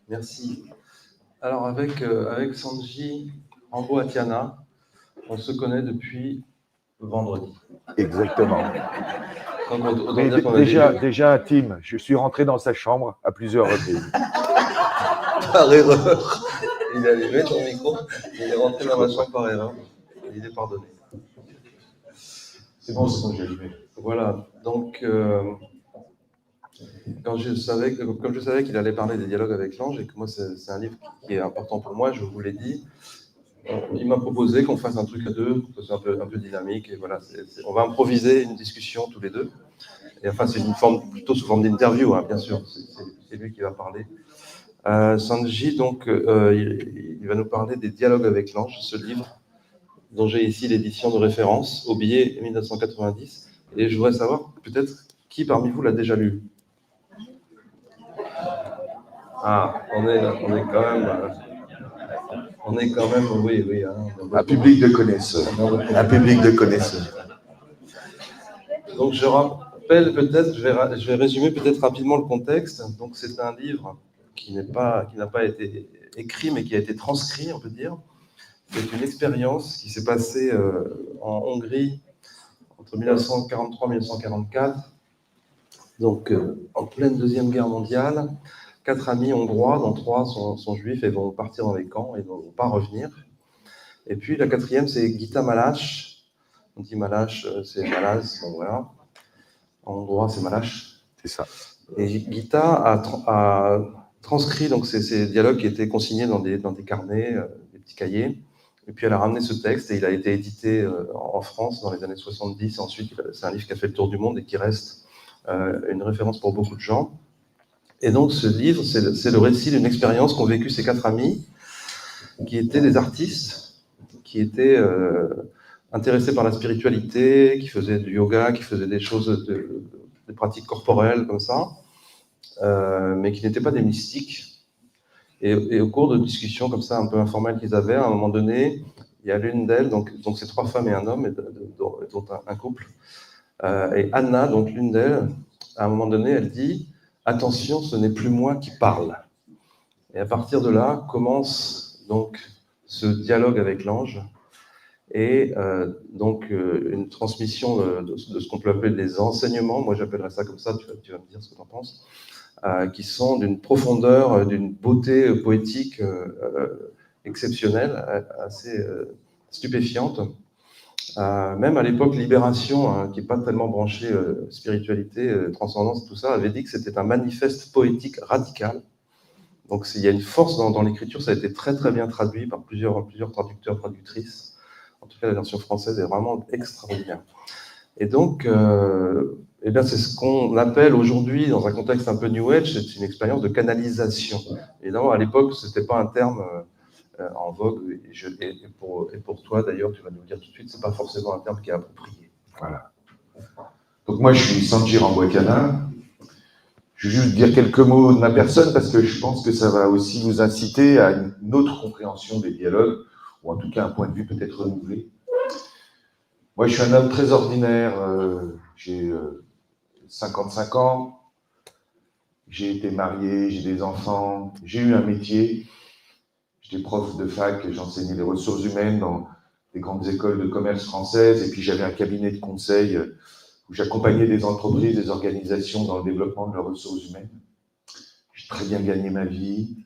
Merci. Alors, avec Sanji Rambo-Atiana, on se connaît depuis vendredi. Exactement. Donc, autant Mais dire qu'on a déjà intime, je suis rentré dans sa chambre à plusieurs reprises. par erreur. Il allait mettre son micro, il est rentré dans ma chambre par erreur. Il est pardonné. C'est bon, j'ai allumé. Voilà, donc comme je savais qu'il allait parler des dialogues avec l'ange, et que moi c'est un livre qui est important pour moi, je vous l'ai dit, il m'a proposé qu'on fasse un truc à deux, que ce soit un peu dynamique, et voilà, on va improviser une discussion tous les deux. Et enfin, c'est une forme, plutôt sous forme d'interview, hein, bien sûr, c'est lui qui va parler. Sanji, donc, il va nous parler des dialogues avec l'ange, ce livre dont j'ai ici l'édition de référence, au billet 1990. Et je voudrais savoir peut-être qui parmi vous l'a déjà lu. Ah, on est quand même, oui. Hein, un public de connaisseurs. Un public de connaisseurs. Donc je rappelle peut-être, je vais résumer peut-être rapidement le contexte. Donc c'est un livre qui n'a pas été écrit, mais qui a été transcrit, on peut dire. C'est une expérience qui s'est passée en Hongrie entre 1943 et 1944, donc en pleine Deuxième Guerre mondiale. 4 amis hongrois, dont 3 sont juifs et vont partir dans les camps et ne vont pas revenir. Et puis la quatrième, c'est Gita Malash. On dit Malash, c'est Malaz, bon voilà. En hongrois, c'est Malash. C'est ça. Et Gita a transcrit donc, ces dialogues qui étaient consignés dans des carnets, des petits cahiers. Et puis elle a ramené ce texte et il a été édité en France dans les années 70. Ensuite, c'est un livre qui a fait le tour du monde et qui reste une référence pour beaucoup de gens. Et donc ce livre, c'est le récit d'une expérience qu'ont vécu ces 4 amis, qui étaient des artistes, qui étaient intéressés par la spiritualité, qui faisaient du yoga, qui faisaient des choses, des pratiques corporelles comme ça, mais qui n'étaient pas des mystiques. Et au cours de discussions comme ça, un peu informelles qu'ils avaient, à un moment donné, il y a l'une d'elles, donc c'est 3 femmes et un homme, dont un couple, et Anna, donc l'une d'elles, à un moment donné, elle dit « Attention, ce n'est plus moi qui parle ». Et à partir de là, commence donc ce dialogue avec l'ange, et donc une transmission de ce qu'on peut appeler des enseignements, moi j'appellerais ça comme ça, tu vas me dire ce que tu en penses, qui sont d'une profondeur, d'une beauté poétique exceptionnelle, assez stupéfiante. Même à l'époque, Libération, hein, qui n'est pas tellement branchée spiritualité, transcendance, tout ça, avait dit que c'était un manifeste poétique radical. Donc il y a une force dans l'écriture, ça a été très très bien traduit par plusieurs traducteurs, traductrices. En tout cas, la version française est vraiment extraordinaire. Et donc, eh bien, c'est ce qu'on appelle aujourd'hui, dans un contexte un peu New Age, c'est une expérience de canalisation. Évidemment, à l'époque, ce n'était pas un terme en vogue, et pour toi, d'ailleurs, tu vas nous le dire tout de suite, ce n'est pas forcément un terme qui est approprié. Voilà. Donc moi, je suis Sanji Rambo-Atiana. Je vais juste dire quelques mots de ma personne parce que je pense que ça va aussi vous inciter à une autre compréhension des dialogues, ou en tout cas un point de vue peut-être renouvelé. Moi, je suis un homme très ordinaire. J'ai 55 ans. J'ai été marié, j'ai des enfants, j'ai eu un métier. J'étais prof de fac, j'enseignais les ressources humaines dans des grandes écoles de commerce françaises, et puis j'avais un cabinet de conseil où j'accompagnais des entreprises, des organisations dans le développement de leurs ressources humaines. J'ai très bien gagné ma vie.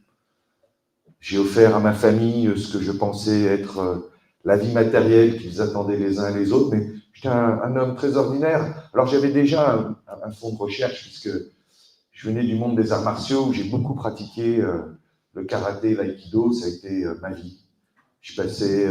J'ai offert à ma famille ce que je pensais être la vie matérielle qu'ils attendaient les uns et les autres, mais j'étais un homme très ordinaire. Alors j'avais déjà un fond de recherche, puisque je venais du monde des arts martiaux, où j'ai beaucoup pratiqué le karaté, l'aïkido, ça a été ma vie. Je passais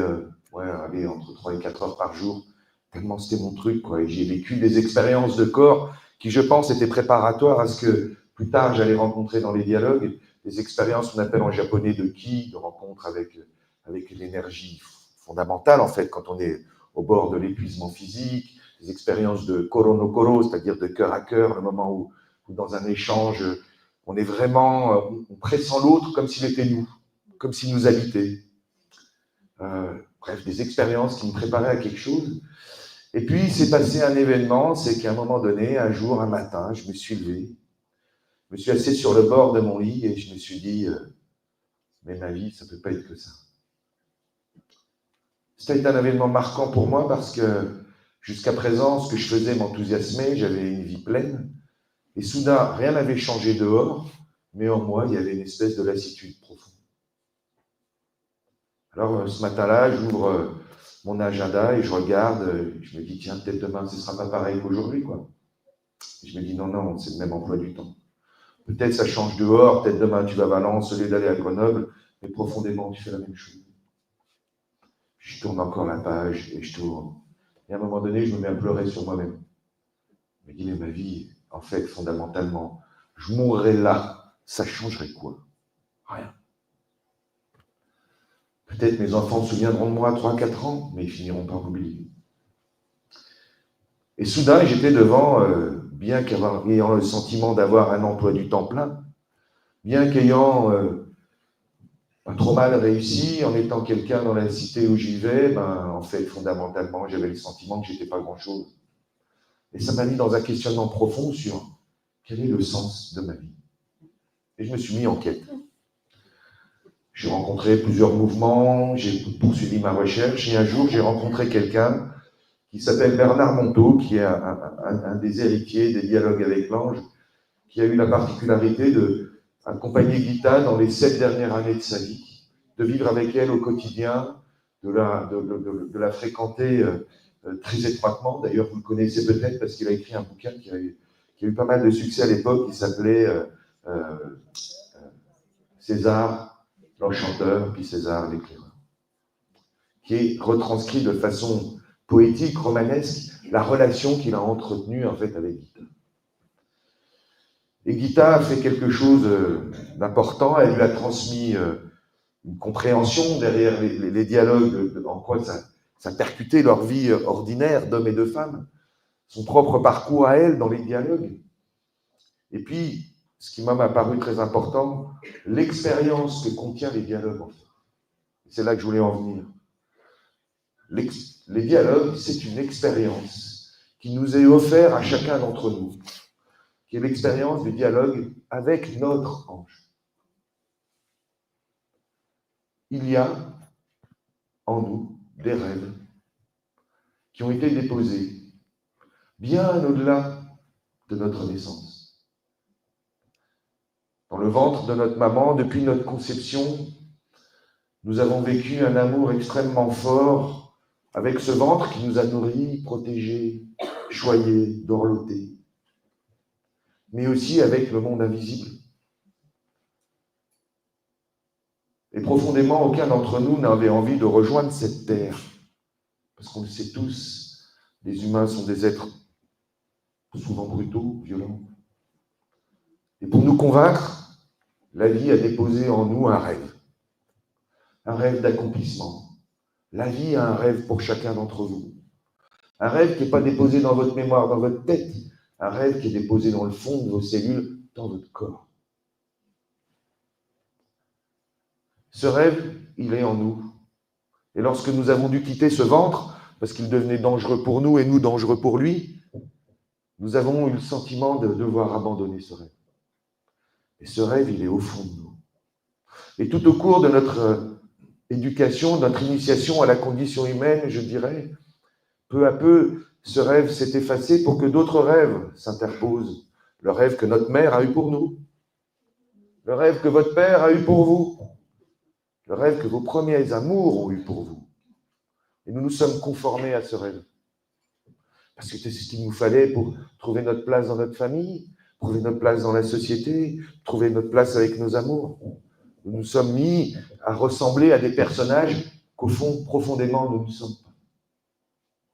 entre 3 et 4 heures par jour, tellement c'était mon truc, quoi. Et j'ai vécu des expériences de corps qui, je pense, étaient préparatoires à ce que plus tard j'allais rencontrer dans les dialogues, des expériences qu'on appelle en japonais de ki, de rencontre avec l'énergie fondamentale, en fait, quand on est au bord de l'épuisement physique, des expériences de koro no koro, c'est-à-dire de cœur à cœur, le moment où dans un échange, on est vraiment, on pressent l'autre comme s'il était nous, comme s'il nous habitait. Bref, des expériences qui me préparaient à quelque chose. Et puis, il s'est passé un événement, c'est qu'à un moment donné, un jour, un matin, je me suis levé, je me suis assis sur le bord de mon lit et je me suis dit, mais ma vie, ça ne peut pas être que ça. Ça a été un événement marquant pour moi parce que jusqu'à présent, ce que je faisais m'enthousiasmait, j'avais une vie pleine, et soudain, rien n'avait changé dehors, mais en moi, il y avait une espèce de lassitude profonde. Alors, ce matin-là, j'ouvre mon agenda et je regarde, je me dis, tiens, peut-être demain, ce ne sera pas pareil qu'aujourd'hui, quoi. Je me dis, non, non, c'est le même emploi du temps. Peut-être ça change dehors, peut-être demain tu vas à Valence au lieu d'aller à Grenoble, mais profondément, tu fais la même chose. Je tourne encore la page et je tourne. Et à un moment donné, je me mets à pleurer sur moi-même. Je me dis, mais ma vie, en fait, fondamentalement, je mourrais là, ça changerait quoi? Rien. Peut-être mes enfants se souviendront de moi à 3-4 ans, mais ils finiront par m'oublier. Et soudain, j'étais devant, bien qu'ayant le sentiment d'avoir un emploi du temps plein, bien qu'ayant pas trop mal réussi, en étant quelqu'un dans la cité où j'y vais, en fait, fondamentalement, j'avais le sentiment que j'étais pas grand-chose. Et ça m'a mis dans un questionnement profond sur quel est le sens de ma vie. Et je me suis mis en quête. J'ai rencontré plusieurs mouvements, j'ai poursuivi ma recherche, et un jour, j'ai rencontré quelqu'un qui s'appelle Bernard Monteau, qui est un des héritiers des dialogues avec l'ange, qui a eu la particularité d'accompagner Gita dans les 7 dernières années de sa vie, de vivre avec elle au quotidien, de la fréquenter très étroitement. D'ailleurs, vous le connaissez peut-être parce qu'il a écrit un bouquin qui a eu pas mal de succès à l'époque, qui s'appelait César l'Enchanteur, puis César l'Éclaireur, qui est retranscrit de façon poétique, romanesque, la relation qu'il a entretenue en fait avec Gita. Et Gita a fait quelque chose d'important, elle lui a transmis une compréhension derrière les dialogues, en quoi ça percutait leur vie ordinaire d'hommes et de femmes, son propre parcours à elle dans les dialogues. Et puis, ce qui m'a paru très important, l'expérience que contient les dialogues. En fait. C'est là que je voulais en venir. Les dialogues, c'est une expérience qui nous est offerte à chacun d'entre nous, qui est l'expérience du dialogue avec notre ange. Il y a en nous des rêves qui ont été déposés bien au-delà de notre naissance. Dans le ventre de notre maman, depuis notre conception, nous avons vécu un amour extrêmement fort avec ce ventre qui nous a nourris, protégés, choyés, dorlotés, mais aussi avec le monde invisible. Et profondément, aucun d'entre nous n'avait envie de rejoindre cette terre, parce qu'on le sait tous, les humains sont des êtres souvent brutaux, violents. Et pour nous convaincre, la vie a déposé en nous un rêve d'accomplissement. La vie a un rêve pour chacun d'entre vous. Un rêve qui n'est pas déposé dans votre mémoire, dans votre tête, un rêve qui est déposé dans le fond de vos cellules, dans votre corps. Ce rêve, il est en nous. Et lorsque nous avons dû quitter ce ventre, parce qu'il devenait dangereux pour nous et nous dangereux pour lui, nous avons eu le sentiment de devoir abandonner ce rêve. Et ce rêve, il est au fond de nous. Et tout au cours de notre éducation, notre initiation à la condition humaine, je dirais, peu à peu, ce rêve s'est effacé pour que d'autres rêves s'interposent. Le rêve que notre mère a eu pour nous, le rêve que votre père a eu pour vous, le rêve que vos premiers amours ont eu pour vous. Et nous nous sommes conformés à ce rêve. Parce que c'est ce qu'il nous fallait pour trouver notre place dans notre famille, trouver notre place dans la société, trouver notre place avec nos amours. Nous nous sommes mis à ressembler à des personnages qu'au fond, profondément, nous ne sommes pas.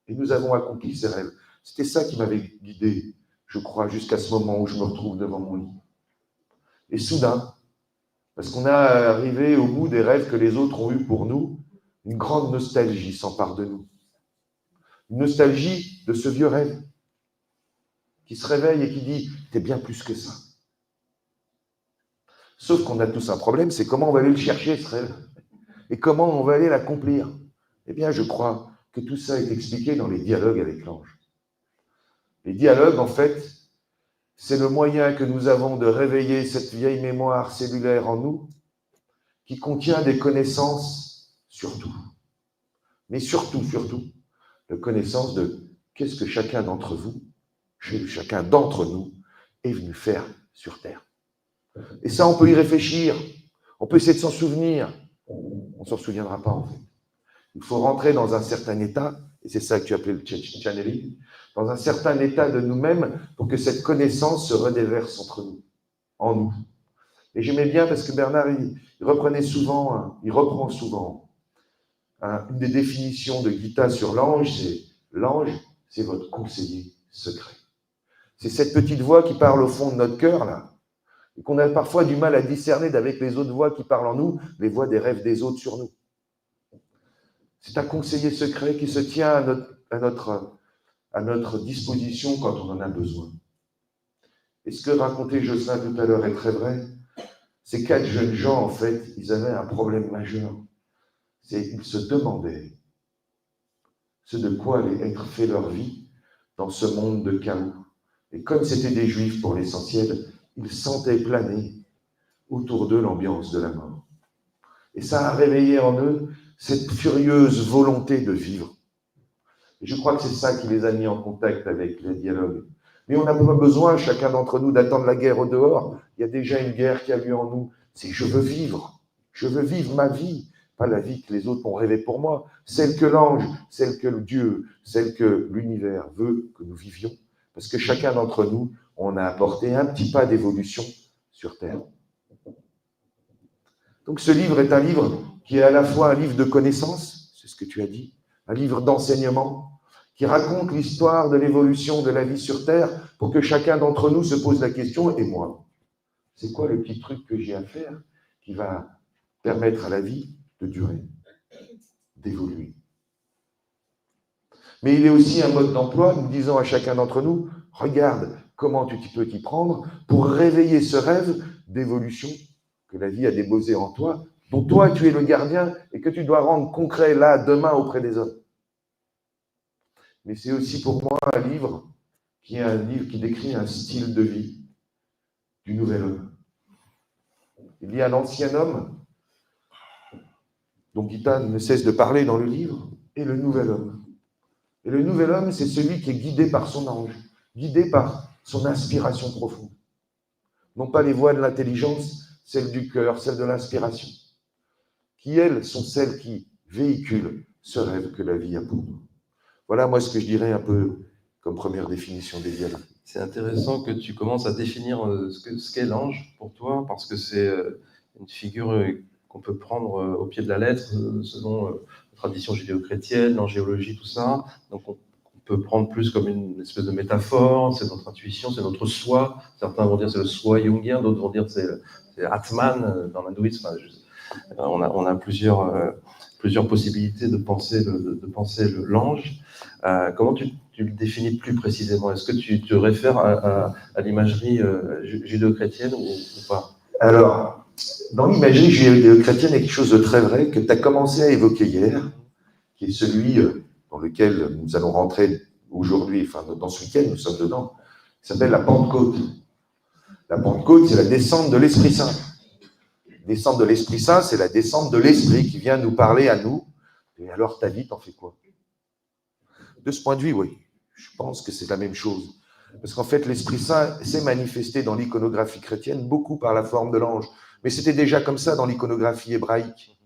Et nous avons accompli ces rêves. C'était ça qui m'avait guidé, je crois, jusqu'à ce moment où je me retrouve devant mon lit. Et soudain, parce qu'on est arrivé au bout des rêves que les autres ont eus pour nous, une grande nostalgie s'empare de nous. Une nostalgie de ce vieux rêve qui se réveille et qui dit « t'es bien plus que ça ». Sauf qu'on a tous un problème, c'est comment on va aller le chercher, ce rêve, et comment on va aller l'accomplir. Eh bien, je crois que tout ça est expliqué dans les dialogues avec l'ange. Les dialogues, en fait, c'est le moyen que nous avons de réveiller cette vieille mémoire cellulaire en nous, qui contient des connaissances sur tout. Mais surtout, la connaissance de qu'est-ce que chacun d'entre vous, chacun d'entre nous, est venu faire sur Terre. Et ça, on peut y réfléchir, on peut essayer de s'en souvenir. On ne s'en souviendra pas, en fait. Il faut rentrer dans un certain état, et c'est ça que tu appelais le channeling, dans un certain état de nous-mêmes pour que cette connaissance se redéverse entre nous, en nous. Et j'aimais bien parce que Bernard, il reprend souvent une des définitions de Gita sur l'ange, c'est votre conseiller secret. C'est cette petite voix qui parle au fond de notre cœur, là, et qu'on a parfois du mal à discerner avec les autres voix qui parlent en nous, les voix des rêves des autres sur nous. C'est un conseiller secret qui se tient à notre disposition quand on en a besoin. Et ce que racontait Jocelyn tout à l'heure est très vrai. Ces 4 jeunes gens, en fait, ils avaient un problème majeur. Ils se demandaient ce de quoi allait être fait leur vie dans ce monde de chaos. Et comme c'était des Juifs pour l'essentiel, ils sentaient planer autour d'eux l'ambiance de la mort. Et ça a réveillé en eux cette furieuse volonté de vivre. Et je crois que c'est ça qui les a mis en contact avec les dialogues. Mais on n'a pas besoin, chacun d'entre nous, d'attendre la guerre au dehors. Il y a déjà une guerre qui a lieu en nous. C'est je veux vivre ma vie, pas la vie que les autres ont rêvé pour moi, celle que l'ange, celle que Dieu, celle que l'univers veut que nous vivions. Parce que chacun d'entre nous, on a apporté un petit pas d'évolution sur Terre. Donc ce livre est un livre qui est à la fois un livre de connaissances, c'est ce que tu as dit, un livre d'enseignement, qui raconte l'histoire de l'évolution de la vie sur Terre pour que chacun d'entre nous se pose la question, et moi, c'est quoi le petit truc que j'ai à faire qui va permettre à la vie de durer, d'évoluer. Mais il est aussi un mode d'emploi, nous disons à chacun d'entre nous, regarde comment tu peux t'y prendre pour réveiller ce rêve d'évolution que la vie a déposé en toi, dont toi tu es le gardien et que tu dois rendre concret là, demain, auprès des hommes. Mais c'est aussi pour moi un livre qui décrit un style de vie du nouvel homme. Il y a l'ancien homme, dont Gita ne cesse de parler dans le livre, et le nouvel homme. Et le nouvel homme, c'est celui qui est guidé par son ange, guidé par son inspiration profonde. Non pas les voies de l'intelligence, celles du cœur, celles de l'inspiration, qui, elles, sont celles qui véhiculent ce rêve que la vie a pour nous. Voilà, moi, ce que je dirais un peu comme première définition des dialogues. C'est intéressant que tu commences à définir ce qu'est l'ange pour toi, parce que c'est une figure qu'on peut prendre au pied de la lettre, selon la tradition judéo-chrétienne, l'angéologie, tout ça. Donc on peut prendre plus comme une espèce de métaphore, c'est notre intuition, c'est notre soi. Certains vont dire c'est le soi jungien, d'autres vont dire c'est Atman dans l'hindouisme. On a plusieurs possibilités de penser l'ange. Comment tu le définis plus précisément? Est-ce que tu te réfères à l'imagerie judéo-chrétienne ou pas? Alors, dans l'imagerie judéo-chrétienne, il y a quelque chose de très vrai que tu as commencé à évoquer hier, qui est celui dans lequel nous allons rentrer aujourd'hui, enfin dans ce week-end, nous sommes dedans, qui s'appelle la Pentecôte. La Pentecôte, c'est la descente de l'Esprit Saint. La descente de l'Esprit Saint, c'est la descente de l'Esprit qui vient nous parler à nous. Et alors, ta vie, t'en fais quoi? De ce point de vue, oui, je pense que c'est la même chose. Parce qu'en fait, l'Esprit Saint s'est manifesté dans l'iconographie chrétienne beaucoup par la forme de l'ange. Mais c'était déjà comme ça dans l'iconographie hébraïque.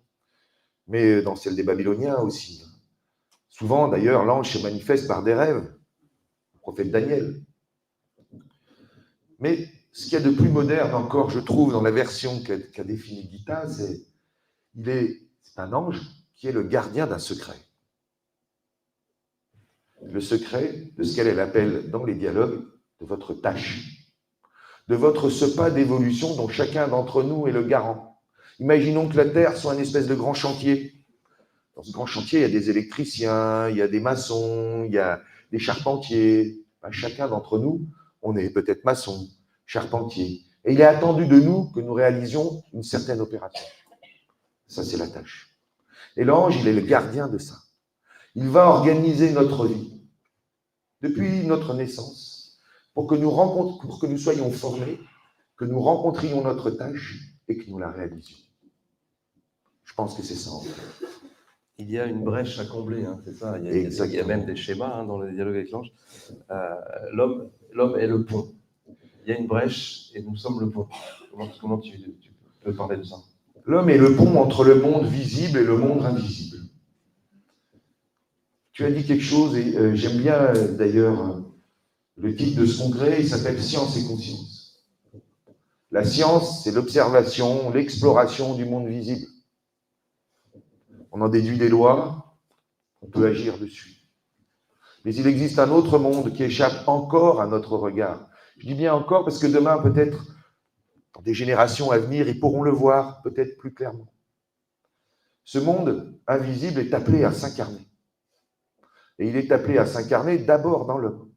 Mais dans celle des Babyloniens aussi. Souvent, d'ailleurs, l'ange se manifeste par des rêves. Le prophète Daniel. Mais ce qu'il y a de plus moderne encore, je trouve, dans la version qu'a définie Gita, c'est un ange qui est le gardien d'un secret. Le secret de ce qu'elle appelle dans les dialogues de votre tâche, de votre ce pas d'évolution dont chacun d'entre nous est le garant. Imaginons que la Terre soit une espèce de grand chantier. Dans ce grand chantier, il y a des électriciens, il y a des maçons, il y a des charpentiers. Chacun d'entre nous, on est peut-être maçon, charpentier. Et il est attendu de nous que nous réalisions une certaine opération. Ça, c'est la tâche. Et l'ange, il est le gardien de ça. Il va organiser notre vie depuis notre naissance pour que nous soyons formés, que nous rencontrions notre tâche et que nous la réalisions. Je pense que c'est ça, en fait. Il y a une brèche à combler, hein, c'est ça. Il y a même des schémas hein, dans le dialogue avec l'ange. L'homme est le pont. Il y a une brèche et nous sommes le pont. Comment tu peux parler de ça? L'homme est le pont entre le monde visible et le monde invisible. Tu as dit quelque chose, et j'aime bien d'ailleurs le titre de ce congrès, il s'appelle « Science et conscience ». La science, c'est l'observation, l'exploration du monde visible. On en déduit des lois, on peut agir dessus. Mais il existe un autre monde qui échappe encore à notre regard. Je dis bien encore parce que demain, peut-être, dans des générations à venir, ils pourront le voir peut-être plus clairement. Ce monde invisible est appelé à s'incarner. Et il est appelé à s'incarner d'abord dans l'homme.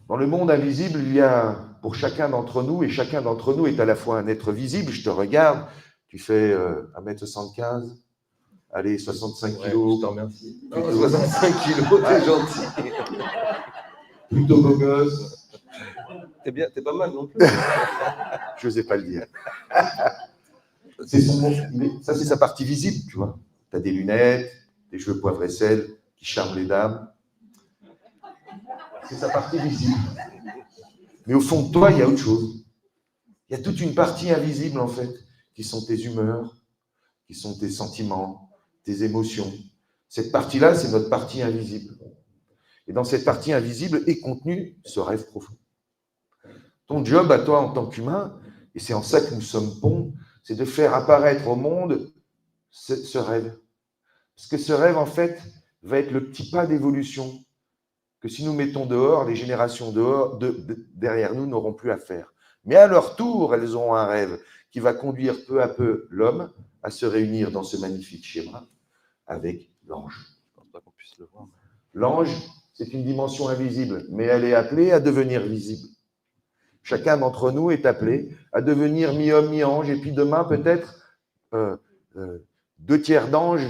Dans le monde invisible, il y a pour chacun d'entre nous, et chacun d'entre nous est à la fois un être visible. Je te regarde, tu fais 1m75, allez, 65 kilos. Je te remercie. 65 kilos, t'es gentil. Plutôt beau gosse. T'es pas mal non plus. Je n'osais pas le dire. C'est ça, c'est sa partie visible, tu vois. Tu as des lunettes, des cheveux poivre et sel qui charment les dames. C'est sa partie visible. Mais au fond de toi, il y a autre chose. Il y a toute une partie invisible, en fait, qui sont tes humeurs, qui sont tes sentiments, tes émotions. Cette partie-là, c'est notre partie invisible. Et dans cette partie invisible est contenu ce rêve profond. Ton job à toi en tant qu'humain, et c'est en ça que nous sommes bons, c'est de faire apparaître au monde ce rêve. Parce que ce rêve, en fait, va être le petit pas d'évolution que si nous mettons dehors, les générations derrière nous n'auront plus à faire. Mais à leur tour, elles auront un rêve qui va conduire peu à peu l'homme à se réunir dans ce magnifique schéma avec l'ange. Je pense pas qu'on puisse le voir. L'ange, c'est une dimension invisible, mais elle est appelée à devenir visible. Chacun d'entre nous est appelé à devenir mi-homme, mi-ange, et puis demain, peut-être 2 tiers d'ange,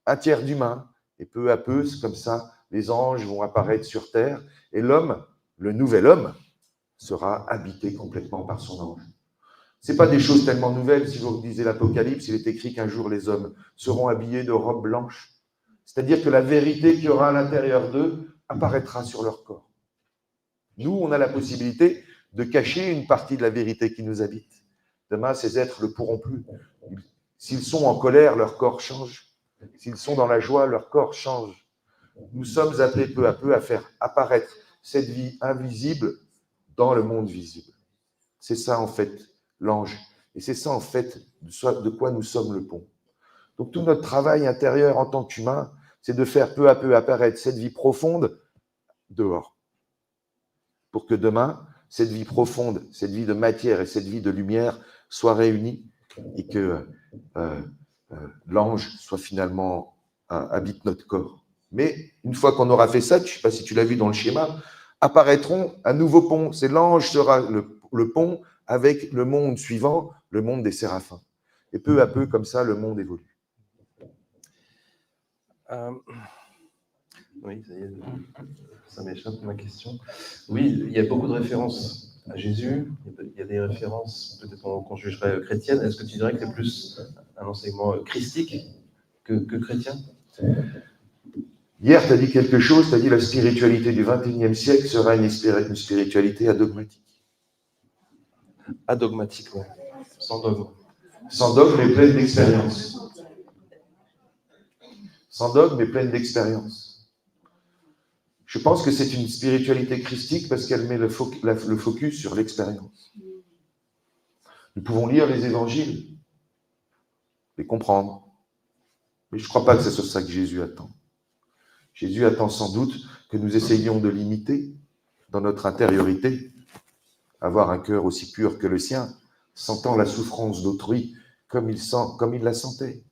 1 tiers d'humain. Et peu à peu, c'est comme ça, les anges vont apparaître sur terre, et l'homme, le nouvel homme, sera habité complètement par son ange. Ce n'est pas des choses tellement nouvelles. Si vous lisez l'Apocalypse, il est écrit qu'un jour les hommes seront habillés de robes blanches. C'est-à-dire que la vérité qu'il y aura à l'intérieur d'eux apparaîtra sur leur corps. Nous, on a la possibilité de cacher une partie de la vérité qui nous habite. Demain, ces êtres ne le pourront plus. S'ils sont en colère, leur corps change. S'ils sont dans la joie, leur corps change. Nous sommes appelés peu à peu à faire apparaître cette vie invisible dans le monde visible. C'est ça, en fait, l'ange. Et c'est ça, en fait, de quoi nous sommes le pont. Donc, tout notre travail intérieur en tant qu'humain, c'est de faire peu à peu apparaître cette vie profonde dehors. Pour que demain, cette vie profonde, cette vie de matière et cette vie de lumière soient réunies et que l'ange soit finalement habite notre corps. Mais une fois qu'on aura fait ça, je ne sais pas si tu l'as vu dans le schéma, apparaîtront un nouveau pont. C'est l'ange sera le pont avec le monde suivant, le monde des séraphins. Et peu à peu, comme ça, le monde évolue. Oui, ça m'échappe ma question. Oui, il y a beaucoup de références à Jésus, il y a des références, peut-être qu'on jugerait chrétiennes. Est-ce que tu dirais que c'est plus un enseignement christique que chrétien? Hier, tu as dit quelque chose, tu as dit la spiritualité du XXIe siècle sera une spiritualité adogmatique. Adogmatique, oui. Sans dogme. Sans dogme, mais pleine d'expérience. Sans dogme, mais pleine d'expérience. Je pense que c'est une spiritualité christique parce qu'elle met le focus sur l'expérience. Nous pouvons lire les évangiles, les comprendre, mais je ne crois pas que ce soit ça que Jésus attend. Jésus attend sans doute que nous essayions de l'imiter dans notre intériorité, avoir un cœur aussi pur que le sien, sentant la souffrance d'autrui comme il la sentait,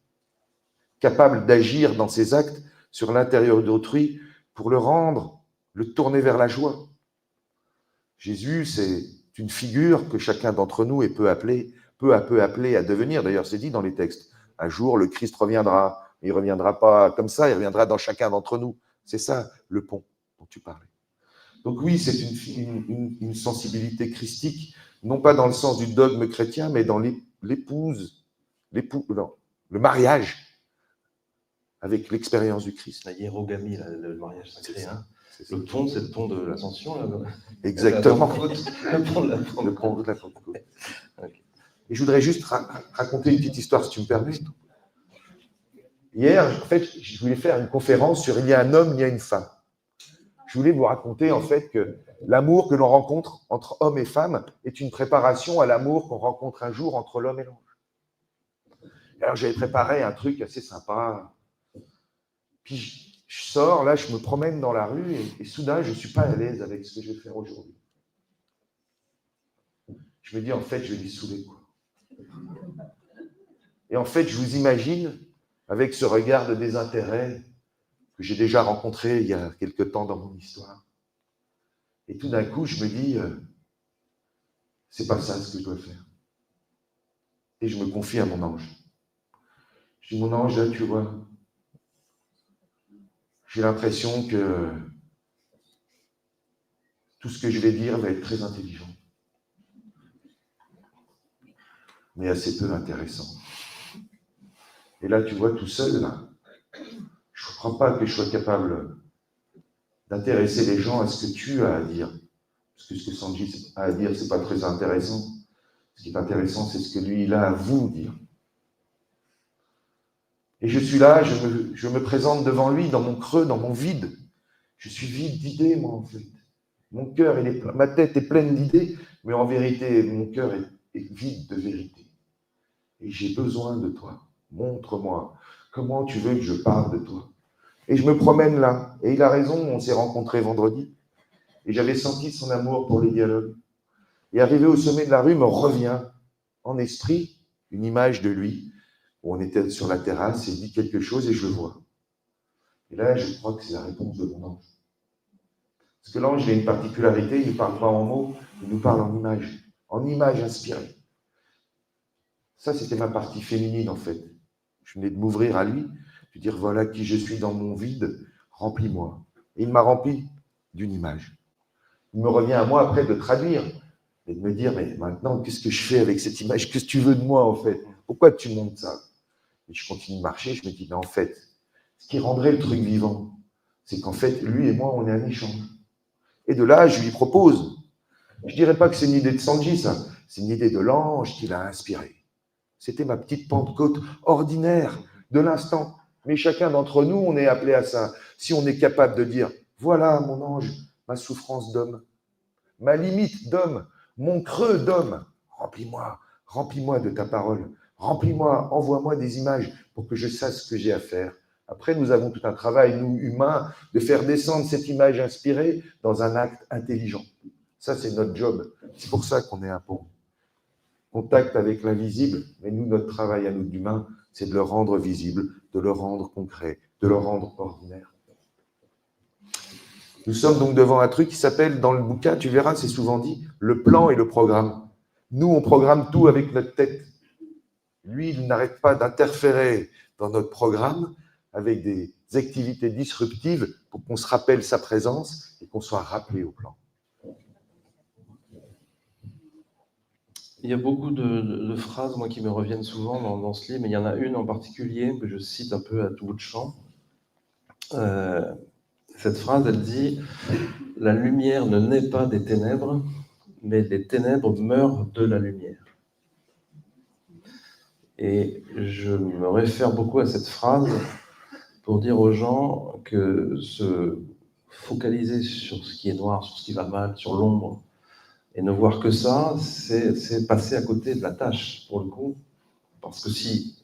capable d'agir dans ses actes sur l'intérieur d'autrui pour le tourner vers la joie. Jésus, c'est une figure que chacun d'entre nous est peu à peu appelé à devenir. D'ailleurs, c'est dit dans les textes. Un jour, le Christ reviendra. Il ne reviendra pas comme ça, il reviendra dans chacun d'entre nous. C'est ça, le pont dont tu parlais. Donc oui, c'est une sensibilité christique, non pas dans le sens du dogme chrétien, mais dans l'épouse le mariage avec l'expérience du Christ. La hiérogamie, le mariage sacré. Hein. Le pont, c'est le pont de l'Ascension. Exactement. Le pont de la Pentecôte. Okay. Et je voudrais juste raconter une petite histoire, si tu me permets. Hier, en fait, je voulais faire une conférence sur « Il y a un homme, il y a une femme ». Je voulais vous raconter, en fait, que l'amour que l'on rencontre entre hommes et femmes est une préparation à l'amour qu'on rencontre un jour entre l'homme et l'ange. Alors, j'avais préparé un truc assez sympa. Puis, je sors, là, je me promène dans la rue et soudain, je ne suis pas à l'aise avec ce que je vais faire aujourd'hui. Je me dis, en fait, je vais lui saouler, quoi. Et en fait, je vous imagine, avec ce regard de désintérêt que j'ai déjà rencontré il y a quelque temps dans mon histoire. Et tout d'un coup, je me dis, c'est pas ça ce que je dois faire. Et je me confie à mon ange. Je dis, mon ange, là, tu vois, j'ai l'impression que tout ce que je vais dire va être très intelligent, mais assez peu intéressant. Et là, tu vois, tout seul, là, je ne crois pas que je sois capable d'intéresser les gens à ce que tu as à dire. Parce que ce que Sanji a à dire, ce n'est pas très intéressant. Ce qui est intéressant, c'est ce que lui, il a à vous dire. Et je suis là, je me présente devant lui, dans mon creux, dans mon vide. Je suis vide d'idées, moi, en fait. Mon cœur, ma tête est pleine d'idées, mais en vérité, mon cœur est vide de vérité. Et j'ai besoin de toi. Montre-moi comment tu veux que je parle de toi. Et je me promène là. Et il a raison, on s'est rencontrés vendredi. Et j'avais senti son amour pour les dialogues. Et arrivé au sommet de la rue, me revient en esprit une image de lui, où on était sur la terrasse, et il dit quelque chose et je le vois. Et là, je crois que c'est la réponse de mon ange. Parce que l'ange, il a une particularité, il ne parle pas en mots, il nous parle en images inspirées. Ça, c'était ma partie féminine, en fait. Je venais de m'ouvrir à lui, de dire, voilà qui je suis dans mon vide, remplis-moi. Et il m'a rempli d'une image. Il me revient à moi après de traduire et de me dire, mais maintenant, qu'est-ce que je fais avec cette image? Qu'est-ce que tu veux de moi, en fait? Pourquoi tu montes ça? Et je continue de marcher, je me dis, mais en fait, ce qui rendrait le truc vivant, c'est qu'en fait, lui et moi, on est un échange. Et de là, je lui propose. Je ne dirais pas que c'est une idée de Sanji, ça. C'est une idée de l'ange qui l'a inspiré. C'était ma petite Pentecôte ordinaire de l'instant. Mais chacun d'entre nous, on est appelé à ça. Si on est capable de dire, voilà mon ange, ma souffrance d'homme, ma limite d'homme, mon creux d'homme, remplis-moi de ta parole, remplis-moi, envoie-moi des images pour que je sache ce que j'ai à faire. Après, nous avons tout un travail, nous, humains, de faire descendre cette image inspirée dans un acte intelligent. Ça, c'est notre job. C'est pour ça qu'on est un pont. Contact avec l'invisible, mais nous, notre travail à nous d'humains, c'est de le rendre visible, de le rendre concret, de le rendre ordinaire. Nous sommes donc devant un truc qui s'appelle, dans le bouquin, tu verras, c'est souvent dit, le plan et le programme. Nous, on programme tout avec notre tête. Lui, il n'arrête pas d'interférer dans notre programme avec des activités disruptives pour qu'on se rappelle sa présence et qu'on soit rappelé au plan. Il y a beaucoup de phrases, moi, qui me reviennent souvent dans ce livre, mais il y en a une en particulier que je cite un peu à tout bout de champ. Cette phrase, elle dit « La lumière ne naît pas des ténèbres, mais les ténèbres meurent de la lumière. » Et je me réfère beaucoup à cette phrase pour dire aux gens que se focaliser sur ce qui est noir, sur ce qui va mal, sur l'ombre, et ne voir que ça, c'est passer à côté de la tâche, pour le coup. Parce que si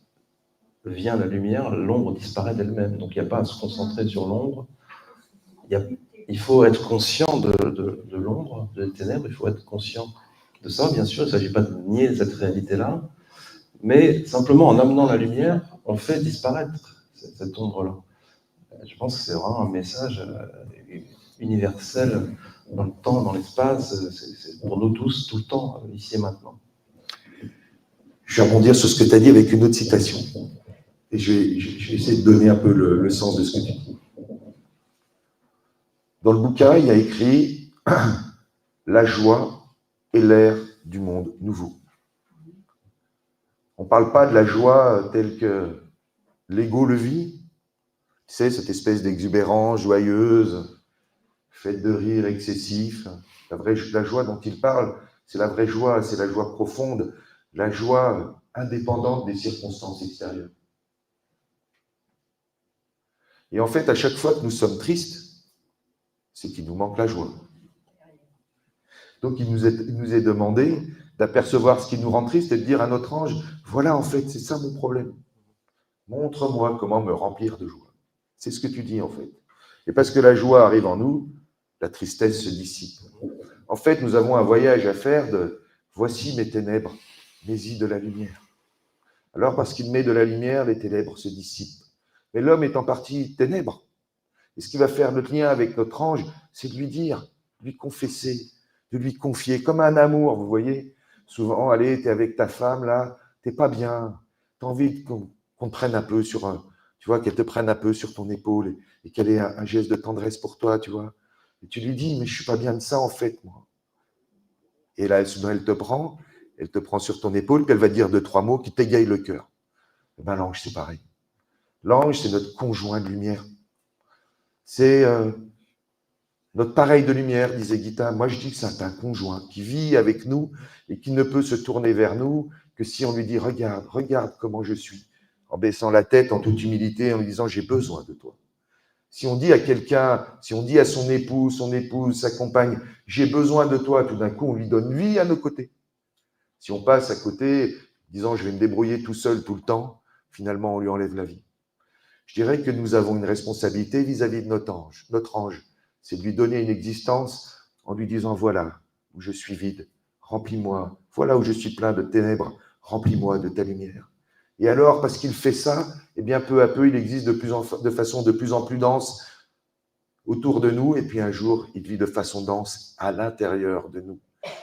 vient la lumière, l'ombre disparaît d'elle-même. Donc il n'y a pas à se concentrer sur l'ombre. Il faut être conscient de l'ombre, des ténèbres, il faut être conscient de ça, bien sûr. Il ne s'agit pas de nier cette réalité-là. Mais simplement, en amenant la lumière, on fait disparaître cette ombre-là. Je pense que c'est vraiment un message universel dans le temps, dans l'espace, c'est pour nous tous, tout le temps, ici et maintenant. Je vais rebondir sur ce que tu as dit avec une autre citation. Et je vais essayer de donner un peu le sens de ce que tu dis. Dans le bouquin, il y a écrit « La joie est l'air du monde nouveau ». On ne parle pas de la joie telle que l'ego le vit. Tu sais, cette espèce d'exubérance joyeuse, faite de rire excessif. La joie dont il parle, c'est la vraie joie, c'est la joie profonde, la joie indépendante des circonstances extérieures. Et en fait, à chaque fois que nous sommes tristes, c'est qu'il nous manque la joie. Donc, il nous est demandé d'apercevoir ce qui nous rend triste et de dire à notre ange, voilà, en fait, c'est ça mon problème. Montre-moi comment me remplir de joie. C'est ce que tu dis, en fait. Et parce que la joie arrive en nous, la tristesse se dissipe. En fait, nous avons un voyage à faire de « voici mes ténèbres, mets-y de la lumière ». Alors, parce qu'il met de la lumière, les ténèbres se dissipent. Mais l'homme est en partie ténèbres. Et ce qui va faire notre lien avec notre ange, c'est de lui dire, de lui confesser, de lui confier, comme un amour, vous voyez. Souvent, allez, tu es avec ta femme, là, tu n'es pas bien, tu as envie qu'on te prenne un peu sur tu vois, qu'elle te prenne un peu sur ton épaule et qu'elle ait un geste de tendresse pour toi, tu vois. Et tu lui dis, mais je ne suis pas bien de ça, en fait, moi. Et là, soudain, elle te prend sur ton épaule, puis elle va dire 2-3 mots qui t'égayent le cœur. Eh bien, l'ange, c'est pareil. L'ange, c'est notre conjoint de lumière. C'est notre pareil de lumière, disait Gita. Moi, je dis que c'est un conjoint qui vit avec nous et qui ne peut se tourner vers nous que si on lui dit « Regarde, regarde comment je suis », en baissant la tête, en toute humilité, en lui disant « J'ai besoin de toi ». Si on dit à quelqu'un, si on dit à son épouse, sa compagne « J'ai besoin de toi », tout d'un coup, on lui donne vie à nos côtés. Si on passe à côté, disant « Je vais me débrouiller tout seul tout le temps », finalement, on lui enlève la vie. Je dirais que nous avons une responsabilité vis-à-vis de notre ange. Notre ange, c'est de lui donner une existence en lui disant « Voilà où je suis vide, remplis-moi. Voilà où je suis plein de ténèbres, remplis-moi de ta lumière. » Et alors, parce qu'il fait ça, eh bien, peu à peu, il existe de façon de plus en plus dense autour de nous, et puis un jour, il vit de façon dense à l'intérieur de nous.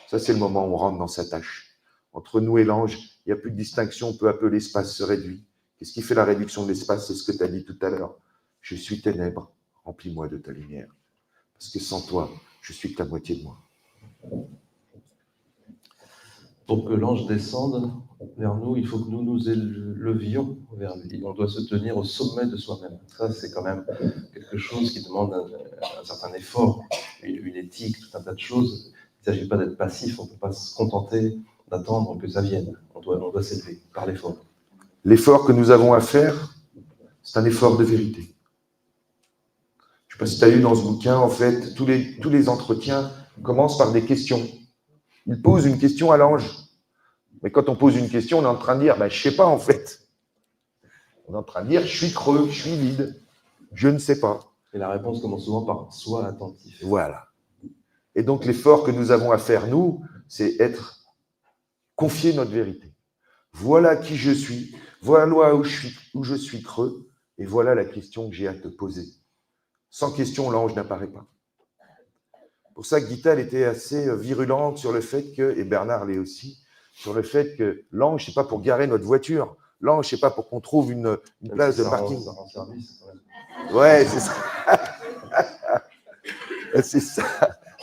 Ça, c'est le moment où on rentre dans sa tâche. Entre nous et l'ange, il n'y a plus de distinction, peu à peu, l'espace se réduit. Qu'est-ce qui fait la réduction de l'espace? C'est ce que tu as dit tout à l'heure. Je suis ténèbres, remplis-moi de ta lumière. Parce que sans toi, je suis que la moitié de moi. Pour que l'ange descende vers nous, il faut que nous nous élevions vers lui. On doit se tenir au sommet de soi-même. Ça, c'est quand même quelque chose qui demande un certain effort, une éthique, tout un tas de choses. Il ne s'agit pas d'être passif, on ne peut pas se contenter d'attendre que ça vienne. On doit s'élever par l'effort. L'effort que nous avons à faire, c'est un effort de vérité. Je ne sais pas si tu as eu dans ce bouquin, en fait, tous les entretiens commencent par des questions. Il pose une question à l'ange. Mais quand on pose une question, on est en train de dire, je ne sais pas en fait. On est en train de dire, je suis creux, je suis vide, je ne sais pas. Et la réponse commence souvent par « sois attentif ». Voilà. Et donc l'effort que nous avons à faire, nous, c'est confier notre vérité. Voilà qui je suis, voilà où je suis creux, et voilà la question que j'ai à te poser. Sans question, l'ange n'apparaît pas. Pour ça que Gita, elle était assez virulente sur le fait que, et Bernard l'est aussi, sur le fait que l'ange, ce n'est pas pour garer notre voiture. L'ange, ce n'est pas pour qu'on trouve une place de parking. Ça rend service. Ouais, c'est ça. C'est ça.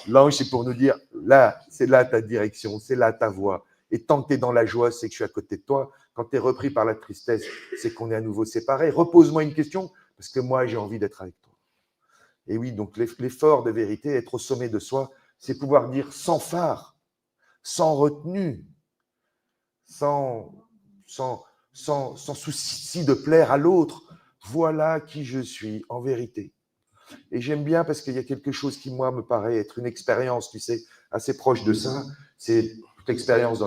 L'ange, c'est pour nous dire, là, c'est là ta direction, c'est là ta voie. Et tant que tu es dans la joie, c'est que je suis à côté de toi. Quand tu es repris par la tristesse, c'est qu'on est à nouveau séparés. Repose-moi une question, parce que moi, j'ai envie d'être avec toi. Et oui, donc l'effort de vérité, être au sommet de soi, c'est pouvoir dire sans phare, sans retenue, sans souci de plaire à l'autre. Voilà qui je suis en vérité. Et j'aime bien parce qu'il y a quelque chose qui, moi, me paraît être une expérience, tu sais, assez proche de ça. C'est toute expérience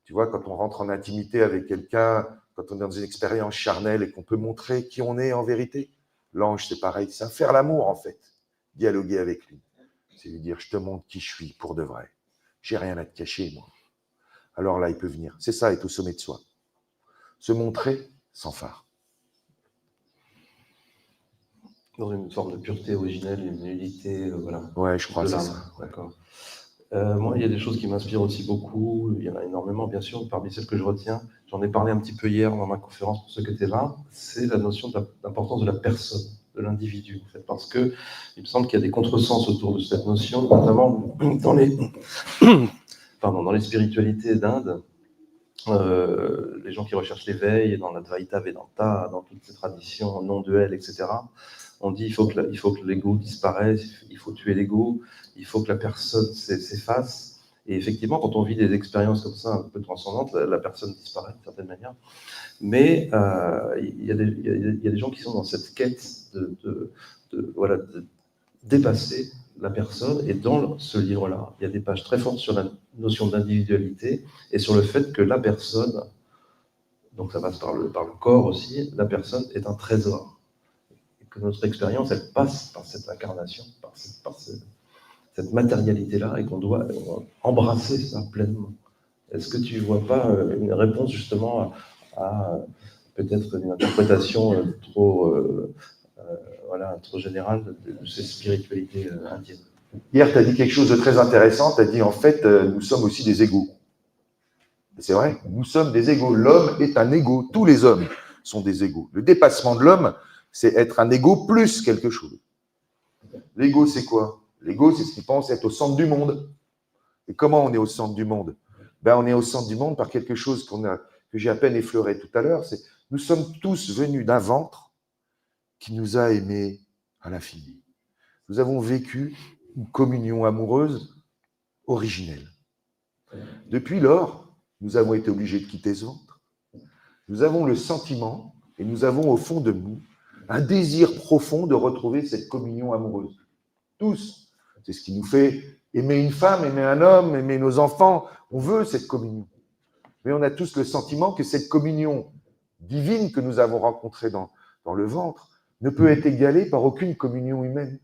tu vois, quand on rentre en intimité avec quelqu'un, quand on est dans une expérience charnelle et qu'on peut montrer qui on est en vérité. L'ange, c'est pareil, c'est faire l'amour, en fait. Dialoguer avec lui. C'est lui dire, je te montre qui je suis pour de vrai. J'ai rien à te cacher, moi. Alors là, il peut venir. C'est ça, être au sommet de soi. Se montrer sans phare. Dans une forme de pureté originelle, une nullité, voilà. Ouais, je crois que c'est ça. D'accord. Moi, il y a des choses qui m'inspirent aussi beaucoup. Il y en a énormément, bien sûr. Parmi celles que je retiens, j'en ai parlé un petit peu hier dans ma conférence pour ceux qui étaient là, c'est la notion d'importance de la personne, de l'individu, en fait, parce que il me semble qu'il y a des contresens autour de cette notion, notamment dans les spiritualités d'Inde. les gens qui recherchent l'éveil, dans l'Advaita Vedanta, dans toutes ces traditions non-duelles, etc., on dit il faut que l'ego disparaisse, il faut tuer l'ego, il faut que la personne s'efface. Et effectivement, quand on vit des expériences comme ça, un peu transcendantes, la personne disparaît d'une certaine manière. Mais il y a des gens qui sont dans cette quête voilà, de dépasser la personne. Et dans ce livre-là, il y a des pages très fortes sur la notion d'individualité et sur le fait que la personne, donc ça passe par le corps aussi, la personne est un trésor. Et que notre expérience, elle passe par cette incarnation, par cette matérialité-là, et qu'on doit embrasser ça pleinement. Est-ce que tu ne vois pas une réponse justement à peut-être une interprétation trop générale de ces spiritualités indiennes? Hier, tu as dit quelque chose de très intéressant. Tu as dit, en fait, nous sommes aussi des égaux. C'est vrai, nous sommes des égaux. L'homme est un égo. Tous les hommes sont des égaux. Le dépassement de l'homme, c'est être un égo plus quelque chose. L'ego, c'est quoi? L'ego, c'est ce qui pense être au centre du monde. Et comment on est au centre du monde? On est au centre du monde par quelque chose que j'ai à peine effleuré tout à l'heure. C'est nous sommes tous venus d'un ventre qui nous a aimés à l'infini. Nous avons vécu une communion amoureuse originelle. Depuis lors, nous avons été obligés de quitter ce ventre. Nous avons le sentiment, et nous avons au fond de nous, un désir profond de retrouver cette communion amoureuse. Tous. C'est ce qui nous fait aimer une femme, aimer un homme, aimer nos enfants. On veut cette communion. Mais on a tous le sentiment que cette communion divine que nous avons rencontrée dans le ventre ne peut être égalée par aucune communion humaine.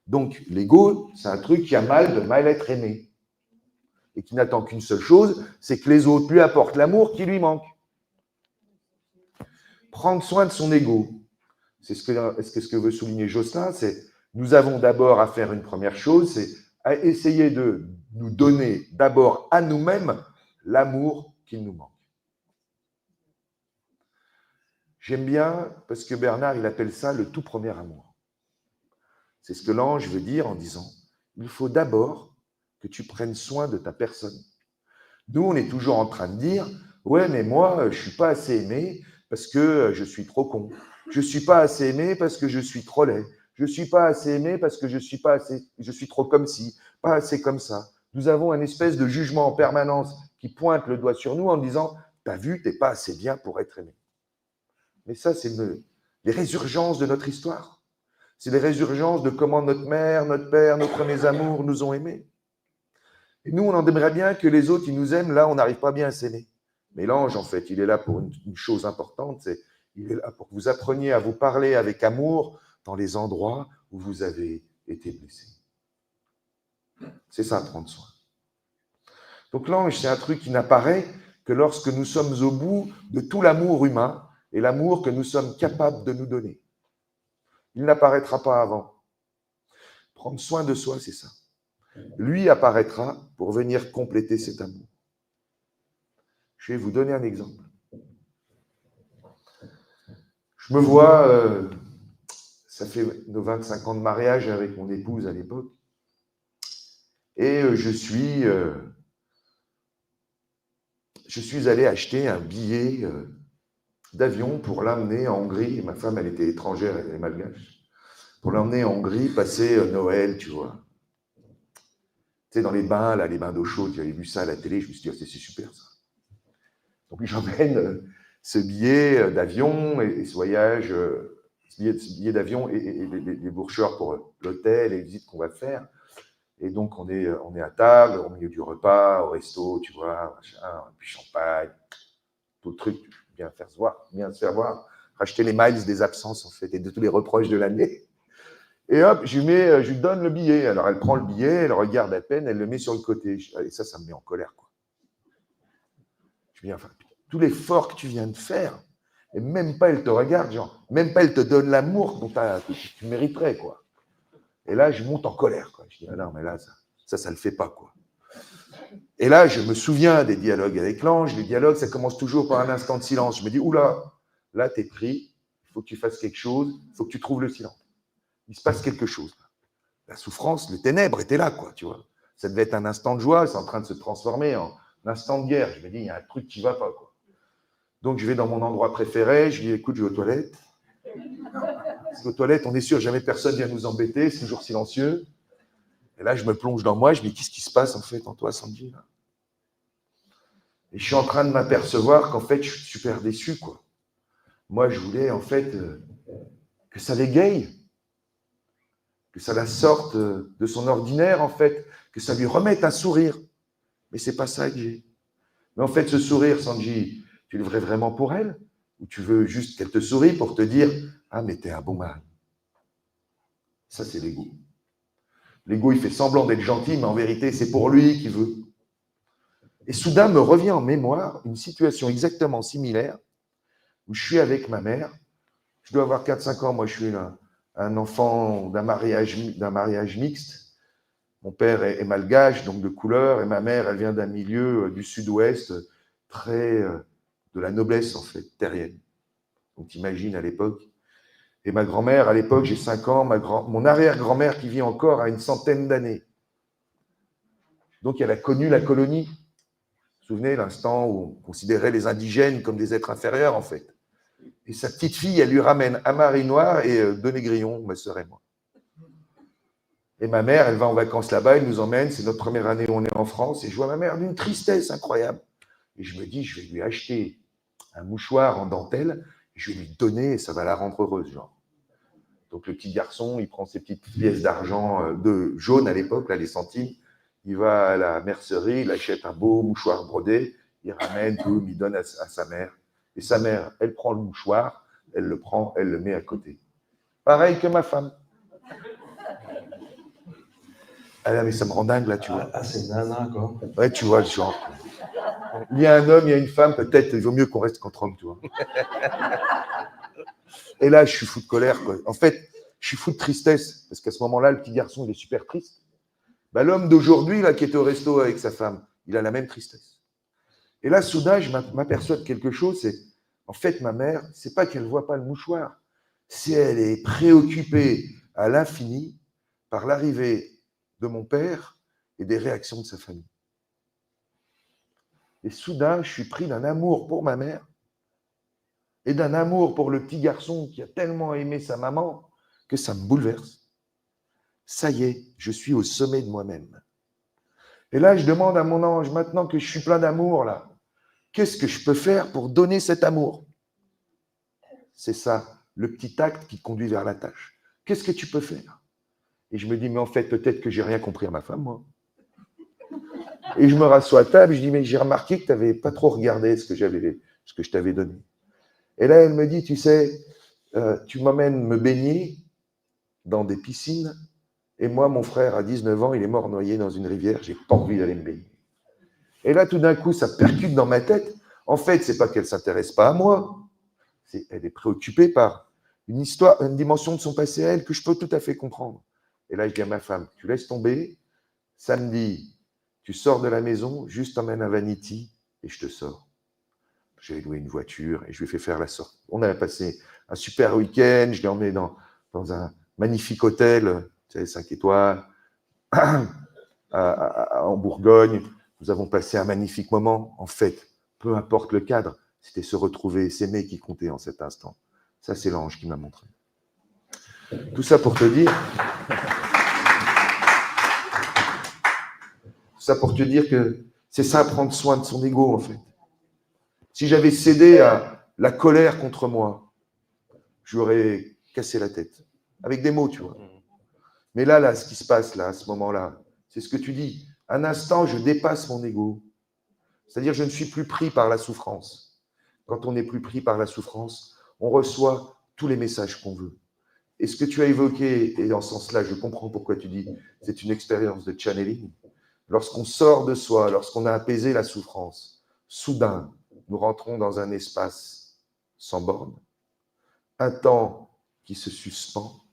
Donc, l'ego, c'est un truc qui a mal de mal être aimé. Et qui n'attend qu'une seule chose, c'est que les autres lui apportent l'amour qui lui manque. Prendre soin de son ego, c'est ce que veut souligner Jocelyn, c'est nous avons d'abord à faire une première chose, c'est à essayer de nous donner d'abord à nous-mêmes l'amour qu'il nous manque. J'aime bien, parce que Bernard, il appelle ça le tout premier amour. C'est ce que l'ange veut dire en disant, il faut d'abord que tu prennes soin de ta personne. Nous, on est toujours en train de dire, ouais, mais moi, je ne suis pas assez aimé parce que je suis trop con. Je ne suis pas assez aimé parce que je suis trop laid. Je ne suis pas assez aimé parce que je suis trop comme ci, pas assez comme ça. Nous avons une espèce de jugement en permanence qui pointe le doigt sur nous en disant, t'as vu, t'es pas assez bien pour être aimé. Mais ça, c'est les résurgences de notre histoire. C'est les résurgences de comment notre mère, notre père, nos premiers amours nous ont aimés. Et nous, on en aimerait bien que les autres, ils nous aiment. Là, on n'arrive pas bien à s'aimer. Mais l'ange, en fait, il est là pour une chose importante, c'est il est là pour que vous appreniez à vous parler avec amour dans les endroits où vous avez été blessé. C'est ça, prendre soin. Donc l'ange, c'est un truc qui n'apparaît que lorsque nous sommes au bout de tout l'amour humain et l'amour que nous sommes capables de nous donner. Il n'apparaîtra pas avant. Prendre soin de soi, c'est ça. Lui apparaîtra pour venir compléter cet amour. Je vais vous donner un exemple. Je me vois, ça fait nos 25 ans de mariage avec mon épouse à l'époque, et je suis allé acheter un billet d'avion pour l'emmener en Hongrie. Et ma femme, elle était étrangère, elle est malgache. Pour l'emmener en Hongrie, passer Noël, tu vois. Tu sais, dans les bains, là, les bains d'eau chaude, j'avais vu ça à la télé, je me suis dit, oh, c'est super ça. Donc j'emmène ce billet d'avion et ce voyage, ce billet d'avion et les brochures pour l'hôtel et les visites qu'on va faire. Et donc on est à table, au milieu du repas, au resto, tu vois, machin, puis champagne, tout le truc, bien se faire voir, racheter les miles des absences en fait et de tous les reproches de l'année. Et hop, je lui donne le billet. Alors elle prend le billet, elle regarde à peine, elle le met sur le côté. Et ça me met en colère, quoi. Je me dis, enfin, tout l'effort que tu viens de faire, et même pas elle te regarde, genre, même pas elle te donne l'amour que tu mériterais, quoi. Et là, je monte en colère, quoi. Je dis, ah non, mais là, ça le fait pas, quoi. Et là, je me souviens des dialogues avec l'ange. Les dialogues, ça commence toujours par un instant de silence. Je me dis, oula, là, t'es pris, il faut que tu fasses quelque chose, il faut que tu trouves le silence. Il se passe quelque chose. La souffrance, le ténèbre était là, quoi, tu vois. Ça devait être un instant de joie, c'est en train de se transformer en un instant de guerre. Je me dis, il y a un truc qui ne va pas, quoi. Donc, je vais dans mon endroit préféré. Je dis, écoute, je vais aux toilettes. Parce qu'aux toilettes, on est sûr, jamais personne vient nous embêter. C'est toujours silencieux. Et là, je me plonge dans moi. Je me dis, qu'est-ce qui se passe, en fait, en toi, Sandy, là? Et je suis en train de m'apercevoir qu'en fait, je suis super déçu, quoi. Moi, je voulais, en fait, que ça l'égaye, que ça la sorte de son ordinaire, en fait, que ça lui remette un sourire. Mais c'est pas ça que j'ai. Mais en fait, ce sourire, Sanji, tu le ferais vraiment pour elle? Ou tu veux juste qu'elle te sourie pour te dire « Ah, mais t'es un bon mari ». Ça, c'est l'ego. L'ego, il fait semblant d'être gentil, mais en vérité, c'est pour lui qu'il veut. Et soudain, me revient en mémoire une situation exactement similaire où je suis avec ma mère. Je dois avoir 4-5 ans. Moi, je suis un enfant d'un mariage mixte. Mon père est malgache, donc de couleur, et ma mère, elle vient d'un milieu du sud-ouest, très de la noblesse, en fait, terrienne. Donc, t'imagines à l'époque. Et ma grand-mère, à l'époque, j'ai 5 ans, mon arrière-grand-mère qui vit encore a une centaine d'années. Donc, elle a connu la colonie. Vous vous souvenez, l'instant où on considérait les indigènes comme des êtres inférieurs, en fait. Et sa petite fille, elle lui ramène un mari noir et 2 négrillons, ma sœur et moi. Et ma mère, elle va en vacances là-bas, elle nous emmène, c'est notre première année où on est en France, et je vois ma mère d'une tristesse incroyable. Et je me dis, je vais lui acheter un mouchoir en dentelle, je vais lui donner, et ça va la rendre heureuse, genre. Donc le petit garçon, il prend ses petites pièces d'argent de jaune à l'époque, là, les centimes, il va à la mercerie, il achète un beau mouchoir brodé, il ramène tout, il donne à sa mère. Et sa mère, elle prend le mouchoir, elle le prend, elle le met à côté. Pareil que ma femme. Ah, mais ça me rend dingue, là, tu vois. Ah, c'est nana, quoi. Ouais, tu vois le genre. Il y a un homme, il y a une femme, peut-être, il vaut mieux qu'on reste qu'entre hommes, tu vois. Et là, je suis fou de colère, quoi. En fait, je suis fou de tristesse, parce qu'à ce moment-là, le petit garçon, il est super triste. Ben, l'homme d'aujourd'hui, là, qui est au resto avec sa femme, il a la même tristesse. Et là, soudain, je m'aperçois de quelque chose, c'est, en fait, ma mère, c'est pas qu'elle voit pas le mouchoir, c'est elle est préoccupée à l'infini par l'arrivée de mon père et des réactions de sa famille. Et soudain, je suis pris d'un amour pour ma mère et d'un amour pour le petit garçon qui a tellement aimé sa maman que ça me bouleverse. Ça y est, je suis au sommet de moi-même. Et là, je demande à mon ange, maintenant que je suis plein d'amour, là, qu'est-ce que je peux faire pour donner cet amour? C'est ça, le petit acte qui conduit vers la tâche. Qu'est-ce que tu peux faire? Et je me dis, mais en fait, peut-être que j'ai rien compris à ma femme, moi. Et je me rassois à table, je dis, mais j'ai remarqué que tu n'avais pas trop regardé ce que je t'avais donné. Et là, elle me dit, tu sais, tu m'emmènes me baigner dans des piscines, et moi, mon frère, à 19 ans, il est mort noyé dans une rivière, j'ai pas envie d'aller me baigner. Et là, tout d'un coup, ça percute dans ma tête. En fait, c'est pas qu'elle s'intéresse pas à moi, elle est préoccupée par une histoire, une dimension de son passé à elle que je peux tout à fait comprendre. Et là, je dis à ma femme, tu laisses tomber, samedi, tu sors de la maison, juste emmène à Vanity et je te sors. J'ai loué une voiture et je lui ai fait faire la sortie. On a passé un super week-end, je l'ai emmené dans un magnifique hôtel, tu sais, 5 étoiles, en Bourgogne. Nous avons passé un magnifique moment. En fait, peu importe le cadre, c'était se retrouver, s'aimer qui comptait en cet instant. Ça, c'est l'ange qui m'a montré. Tout ça pour te dire que c'est ça, prendre soin de son ego, en fait. Si j'avais cédé à la colère contre moi, j'aurais cassé la tête. Avec des mots, tu vois. Mais là, ce qui se passe, là, à ce moment-là, c'est ce que tu dis. Un instant, je dépasse mon ego. C'est-à-dire, je ne suis plus pris par la souffrance. Quand on n'est plus pris par la souffrance, on reçoit tous les messages qu'on veut. Et ce que tu as évoqué, et dans ce sens-là, je comprends pourquoi tu dis, c'est une expérience de channeling. Lorsqu'on sort de soi, lorsqu'on a apaisé la souffrance, soudain, nous rentrons dans un espace sans borne, un temps qui se suspend,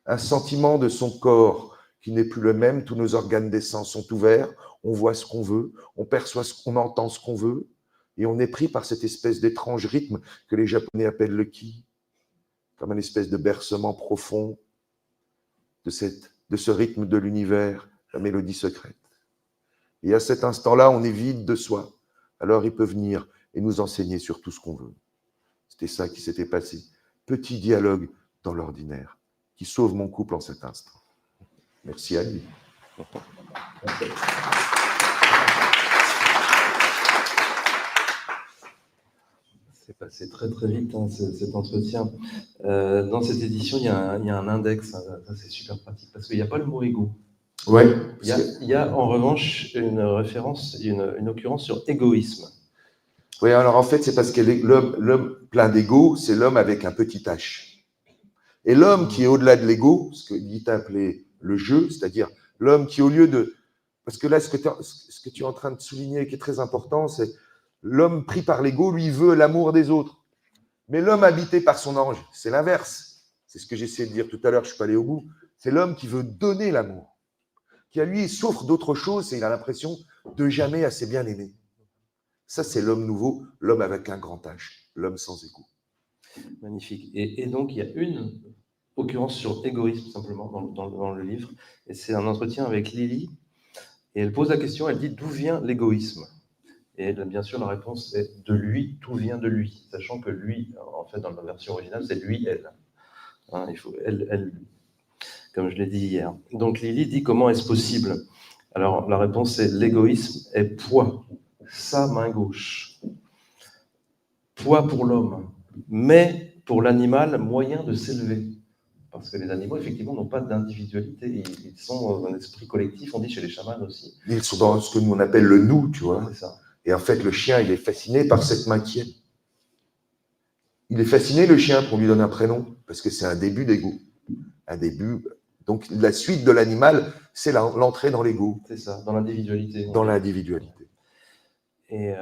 un sentiment de son corps qui n'est plus le même, tous nos organes des sens sont ouverts, on voit ce qu'on veut, on perçoit on entend ce qu'on veut, et on est pris par cette espèce d'étrange rythme que les Japonais appellent le ki, comme une espèce de bercement profond de ce rythme de l'univers, la mélodie secrète. Et à cet instant-là, on est vide de soi. alors il peut venir et nous enseigner sur tout ce qu'on veut. C'était ça qui s'était passé. Petit dialogue dans l'ordinaire qui sauve mon couple en cet instant. Merci à lui. C'est passé très très vite hein, cet entretien. Dans cette édition, il y a un index, hein, ça c'est super pratique, parce qu'il n'y a pas le mot égo. Ouais. Il y a en revanche une référence, une occurrence sur égoïsme. Oui, alors en fait, c'est parce que l'homme plein d'ego, c'est l'homme avec un petit h. Et l'homme qui est au-delà de l'ego, ce que Gita appelait le jeu, c'est-à-dire l'homme qui, au lieu de... Parce que là, ce que tu es en train de souligner, qui est très important, c'est l'homme pris par l'ego, lui, veut l'amour des autres. Mais l'homme habité par son ange, c'est l'inverse. C'est ce que j'essayais de dire tout à l'heure, je ne suis pas allé au bout. C'est l'homme qui veut donner l'amour, qui, à lui, souffre d'autre chose, et il a l'impression de jamais assez bien aimer. Ça, c'est l'homme nouveau, l'homme avec un grand H, l'homme sans ego. Magnifique. Et donc, il y a une occurrence sur égoïsme, simplement, dans le livre. Et c'est un entretien avec Lily. Et elle pose la question, elle dit, d'où vient l'égoïsme? Et bien sûr, la réponse est de lui, tout vient de lui. Sachant que lui, en fait, dans la version originale, c'est lui, elle. Hein, il faut elle, lui, comme je l'ai dit hier. Donc Lily dit, comment est-ce possible? Alors, la réponse est, l'égoïsme est poids, sa main gauche. Poids pour l'homme, mais pour l'animal, moyen de s'élever. Parce que les animaux, effectivement, n'ont pas d'individualité. Ils sont dans un esprit collectif, on dit chez les chamans aussi. Ils sont dans ce que nous on appelle le nous, tu vois. C'est ça. Et en fait, le chien, il est fasciné par cette main qui est. Il est fasciné, le chien, qu'on lui donne un prénom, parce que c'est un début d'ego. Un début. Donc, la suite de l'animal, c'est l'entrée dans l'ego. C'est ça, dans l'individualité. Dans l'individualité. Et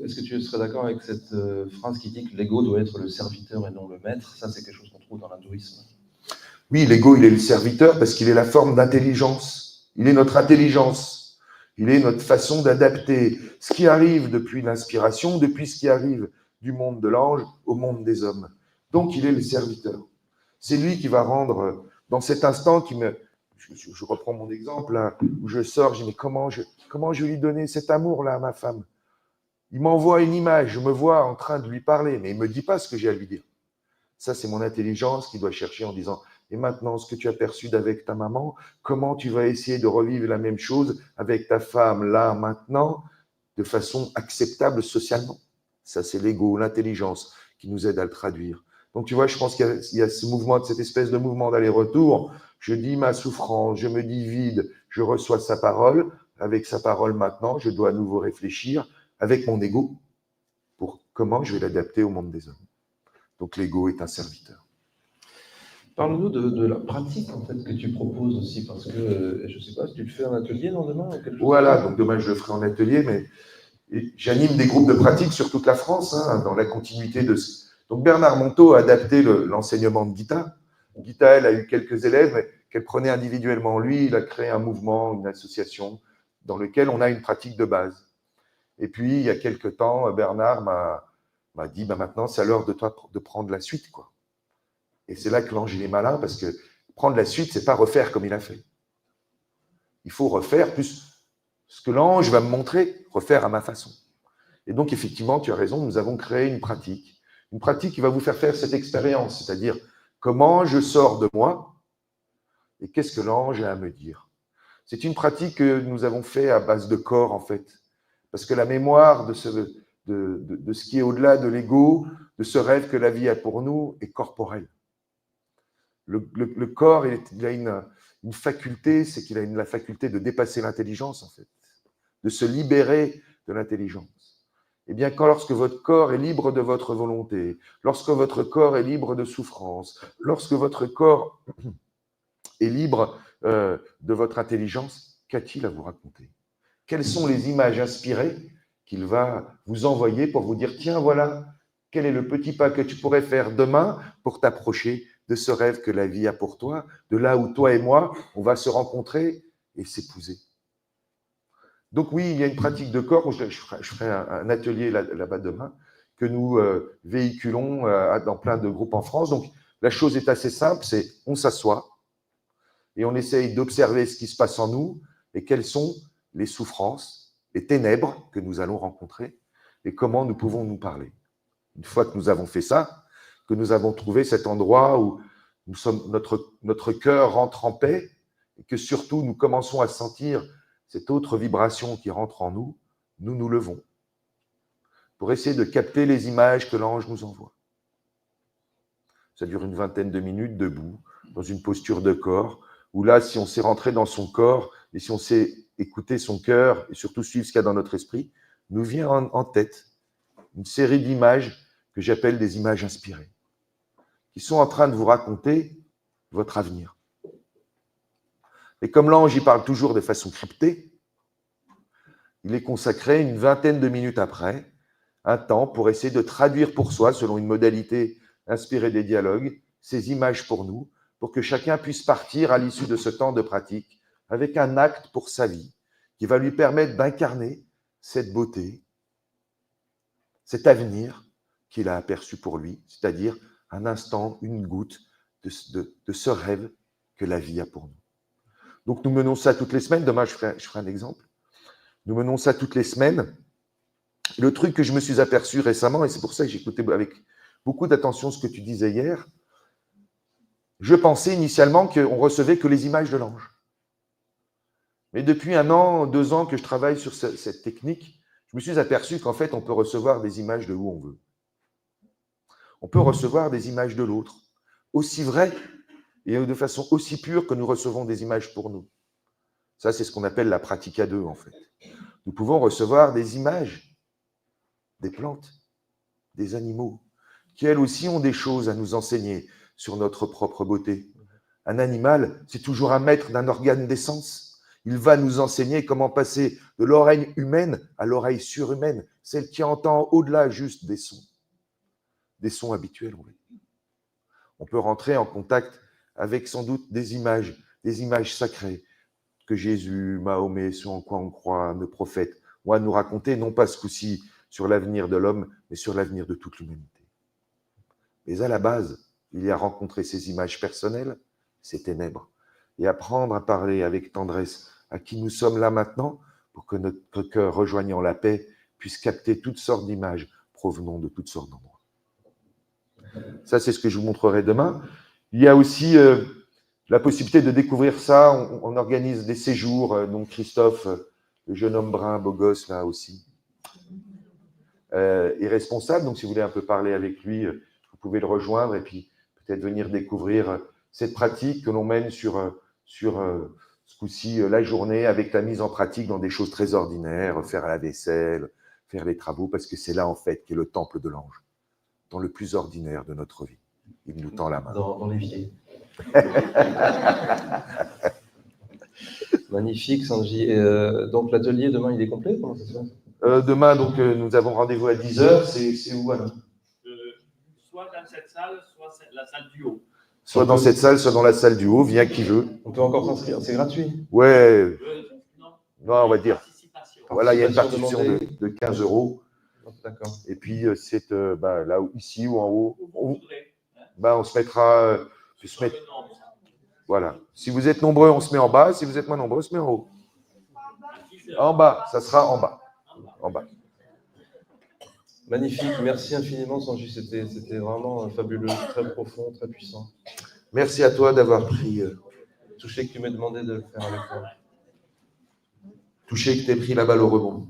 est-ce que tu serais d'accord avec cette phrase qui dit que l'ego doit être le serviteur et non le maître? Ça, c'est quelque chose qu'on trouve dans l'hindouisme. Oui, l'ego, il est le serviteur parce qu'il est la forme d'intelligence. Il est notre intelligence. Il est notre façon d'adapter ce qui arrive depuis l'inspiration, depuis ce qui arrive du monde de l'ange au monde des hommes. Donc, il est le serviteur. C'est lui qui va rendre, dans cet instant, je reprends mon exemple, là, où je sors, je dis, mais comment je vais lui donner cet amour-là à ma femme? Il m'envoie une image, je me vois en train de lui parler, mais il ne me dit pas ce que j'ai à lui dire. Ça, c'est mon intelligence qui doit chercher en disant, et maintenant, ce que tu as perçu d'avec ta maman, comment tu vas essayer de revivre la même chose avec ta femme, là, maintenant, de façon acceptable socialement. Ça, c'est l'ego, l'intelligence qui nous aide à le traduire. Donc, tu vois, je pense qu'il y a ce mouvement, cette espèce de mouvement d'aller-retour. Je dis ma souffrance, je me dis vide, je reçois sa parole. Avec sa parole maintenant, je dois à nouveau réfléchir avec mon ego pour comment je vais l'adapter au monde des hommes. Donc, l'ego est un serviteur. Parle-nous de la pratique en fait, que tu proposes aussi, parce que je ne sais pas si tu le fais en atelier dans demain ou quelque chose. Voilà, donc demain je le ferai en atelier, mais j'anime des groupes de pratique sur toute la France, hein, dans la continuité de ce. Donc Bernard Monteau a adapté l'enseignement de Gita. Gita, elle a eu quelques élèves, mais qu'elle prenait individuellement. Lui, il a créé un mouvement, une association, dans lequel on a une pratique de base. Et puis, il y a quelques temps, Bernard m'a dit, maintenant, c'est à l'heure de toi de prendre la suite, quoi. Et c'est là que l'ange, il est malin, parce que prendre la suite, c'est pas refaire comme il a fait. Il faut refaire plus ce que l'ange va me montrer, refaire à ma façon. Et donc, effectivement, tu as raison, nous avons créé une pratique qui va vous faire cette expérience, c'est-à-dire comment je sors de moi et qu'est-ce que l'ange a à me dire. C'est une pratique que nous avons fait à base de corps, en fait, parce que la mémoire de ce qui est au-delà de l'ego, de ce rêve que la vie a pour nous, est corporel. Le corps, il a une faculté, c'est qu'il a la faculté de dépasser l'intelligence, en fait, de se libérer de l'intelligence. Eh bien, lorsque votre corps est libre de votre volonté, lorsque votre corps est libre de souffrance, lorsque votre corps est libre de votre intelligence, qu'a-t-il à vous raconter? Quelles sont les images inspirées qu'il va vous envoyer pour vous dire, tiens, voilà, quel est le petit pas que tu pourrais faire demain pour t'approcher de ce rêve que la vie a pour toi, de là où toi et moi, on va se rencontrer et s'épouser. Donc oui, il y a une pratique de corps, je ferai un atelier là-bas demain, que nous véhiculons dans plein de groupes en France. Donc la chose est assez simple, c'est on s'assoit et on essaye d'observer ce qui se passe en nous et quelles sont les souffrances les ténèbres que nous allons rencontrer et comment nous pouvons nous parler. Une fois que nous avons fait ça, que nous avons trouvé cet endroit où notre cœur rentre en paix et que surtout nous commençons à sentir cette autre vibration qui rentre en nous, nous nous levons pour essayer de capter les images que l'ange nous envoie. Ça dure une vingtaine de minutes debout, dans une posture de corps, où là, si on s'est rentré dans son corps et si on sait écouter son cœur et surtout suivre ce qu'il y a dans notre esprit, nous vient en tête une série d'images que j'appelle des images inspirées, qui sont en train de vous raconter votre avenir. Et comme l'ange y parle toujours de façon cryptée, il est consacré une vingtaine de minutes après, un temps pour essayer de traduire pour soi, selon une modalité inspirée des dialogues, ces images pour nous, pour que chacun puisse partir à l'issue de ce temps de pratique avec un acte pour sa vie qui va lui permettre d'incarner cette beauté, cet avenir qu'il a aperçu pour lui, c'est-à-dire un instant, une goutte de ce rêve que la vie a pour nous. Donc nous menons ça toutes les semaines. Demain, je ferai un exemple. Nous menons ça toutes les semaines. Le truc que je me suis aperçu récemment, et c'est pour ça que j'écoutais avec beaucoup d'attention ce que tu disais hier, je pensais initialement qu'on recevait que les images de l'ange. Mais depuis 1 an, 2 ans que je travaille sur cette technique, je me suis aperçu qu'en fait, on peut recevoir des images de où on veut. On peut recevoir des images de l'autre, aussi vraies et de façon aussi pure que nous recevons des images pour nous. Ça, c'est ce qu'on appelle la pratique à deux, en fait. Nous pouvons recevoir des images, des plantes, des animaux, qui elles aussi ont des choses à nous enseigner sur notre propre beauté. Un animal, c'est toujours un maître d'un organe des sens. Il va nous enseigner comment passer de l'oreille humaine à l'oreille surhumaine, celle qui entend au-delà juste des sons habituels. On peut rentrer en contact avec sans doute des images sacrées que Jésus, Mahomet, ce en quoi on croit, nos prophètes, ont à nous raconter, non pas ce coup-ci sur l'avenir de l'homme, mais sur l'avenir de toute l'humanité. Mais à la base, il y a rencontrer ces images personnelles, ces ténèbres, et apprendre à parler avec tendresse à qui nous sommes là maintenant, pour que notre cœur, rejoignant la paix, puisse capter toutes sortes d'images provenant de toutes sortes d'endroits. Ça, c'est ce que je vous montrerai demain. Il y a aussi la possibilité de découvrir ça. On organise des séjours. Donc Christophe, le jeune homme brun, beau gosse, là aussi, est responsable. Donc si vous voulez un peu parler avec lui, vous pouvez le rejoindre et puis peut-être venir découvrir cette pratique que l'on mène sur ce coup-ci la journée avec la mise en pratique dans des choses très ordinaires, faire la vaisselle, faire les travaux, parce que c'est là en fait qu'est le temple de l'ange, dans le plus ordinaire de notre vie. Il nous tend la main. Dans l'évier. Magnifique, Sanji. Donc l'atelier demain, il est complet? Comment ça se passe? Demain, donc, nous avons rendez-vous à 10h. C'est où, Anna? Soit dans cette salle, soit la salle du haut. Soit dans cette salle, soit dans la salle du haut. Viens qui veut. On peut encore s'inscrire. C'est gratuit? Ouais. Non, on va dire. Voilà, il y a une participation de 15 €. D'accord. Et puis, c'est là, ici ou en haut. On se mettra. Voilà. Si vous êtes nombreux, on se met en bas. Si vous êtes moins nombreux, on se met en haut. En bas, ça sera en bas. En bas. Magnifique. Merci infiniment, Sanji. C'était vraiment fabuleux, très profond, très puissant. Merci à toi d'avoir pris. Touché que tu m'aies demandé de le faire avec moi. Touché que tu aies pris la balle au rebond.